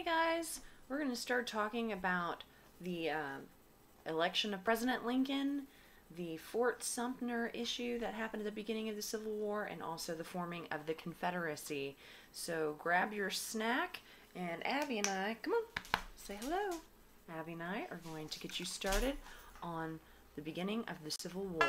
guys, we're going to start talking about the election of President Lincoln, the Fort Sumter issue that happened at the beginning of the Civil War, and also the forming of the Confederacy. So grab your snack, and Abby and I, come on, say hello. Abby and I are going to get you started on the beginning of the Civil War.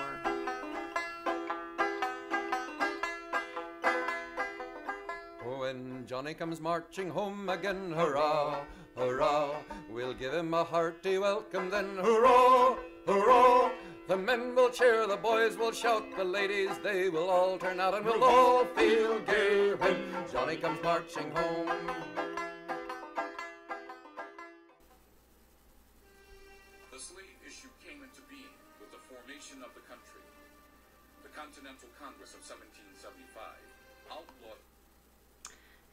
When Johnny comes marching home again, hurrah, hurrah, we'll give him a hearty welcome then, hurrah, hurrah. The men will cheer, the boys will shout, the ladies, they will all turn out, and we'll all feel gay when Johnny comes marching home. The slave issue came into being with the formation of the country. The Continental Congress of 1775 outlawed.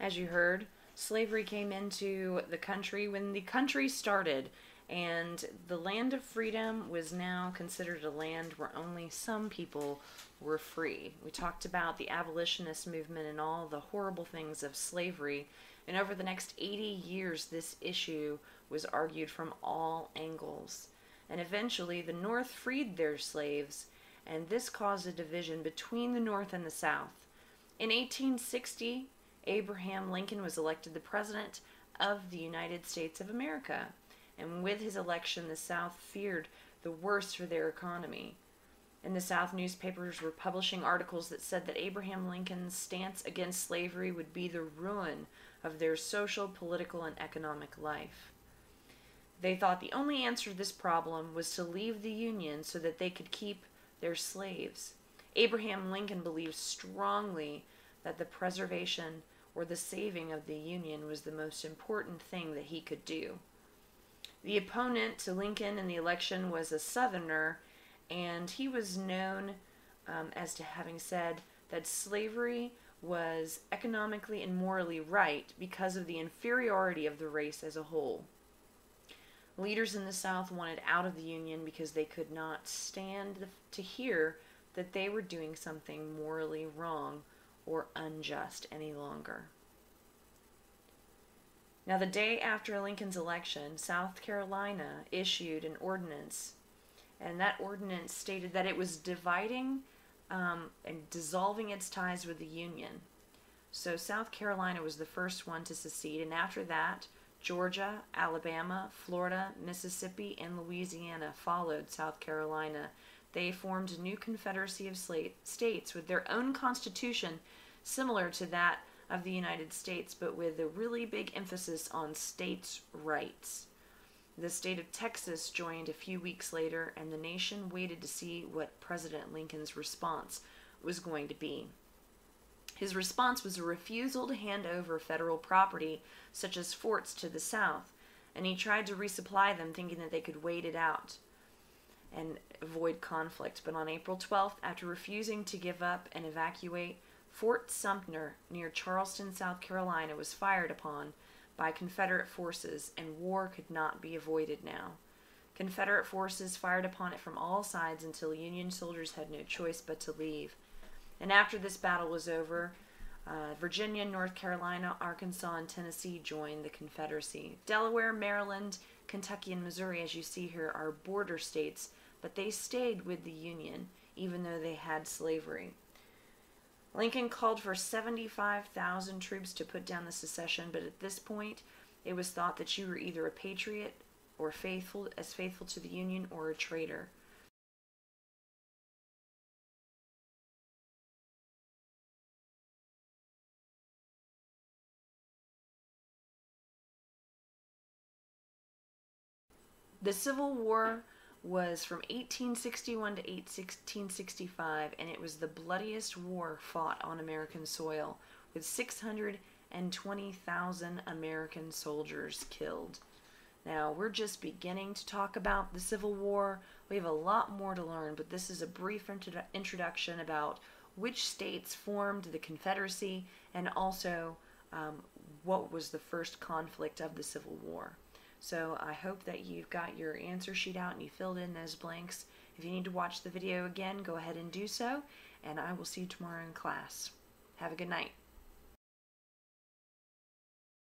As you heard, slavery came into the country when the country started, and the land of freedom was now considered a land where only some people were free. We talked about the abolitionist movement and all the horrible things of slavery, and over the next 80 years this issue was argued from all angles. And eventually the North freed their slaves, and this caused a division between the North and the South. In 1860, Abraham Lincoln was elected the President of the United States of America, and with his election the South feared the worst for their economy. In the South, newspapers were publishing articles that said that Abraham Lincoln's stance against slavery would be the ruin of their social, political, and economic life. They thought the only answer to this problem was to leave the Union so that they could keep their slaves. Abraham Lincoln believed strongly that the preservation or the saving of the Union was the most important thing that he could do. The opponent to Lincoln in the election was a Southerner, and he was known as to having said that slavery was economically and morally right because of the inferiority of the race as a whole. Leaders in the South wanted out of the Union because they could not stand to hear that they were doing something morally wrong or unjust any longer. Now, the day after Lincoln's election, South Carolina issued an ordinance, and that ordinance stated that it was dividing and dissolving its ties with the Union. So South Carolina was the first one to secede, and after that, Georgia, Alabama, Florida, Mississippi, and Louisiana followed South Carolina. They formed a new confederacy of states with their own constitution similar to that of the United States, but with a really big emphasis on states' rights. The state of Texas joined a few weeks later, and the nation waited to see what President Lincoln's response was going to be. His response was a refusal to hand over federal property, such as forts, to the South, and he tried to resupply them, thinking that they could wait it out and avoid conflict. But on April 12th, after refusing to give up and evacuate, Fort Sumter near Charleston, South Carolina, was fired upon by Confederate forces, and war could not be avoided now. Confederate forces fired upon it from all sides until Union soldiers had no choice but to leave. And after this battle was over, Virginia, North Carolina, Arkansas, and Tennessee joined the Confederacy. Delaware, Maryland, Kentucky, and Missouri, as you see here, are border states, but they stayed with the Union, even though they had slavery. Lincoln called for 75,000 troops to put down the secession, but at this point, it was thought that you were either a patriot or faithful to the Union or a traitor. The Civil War was from 1861 to 1865, and it was the bloodiest war fought on American soil, with 620,000 American soldiers killed. Now, we're just beginning to talk about the Civil War. We have a lot more to learn, but this is a brief introduction about which states formed the Confederacy, and also what was the first conflict of the Civil War. So I hope that you've got your answer sheet out and you filled in those blanks. If you need to watch the video again, go ahead and do so, and I will see you tomorrow in class. Have a good night.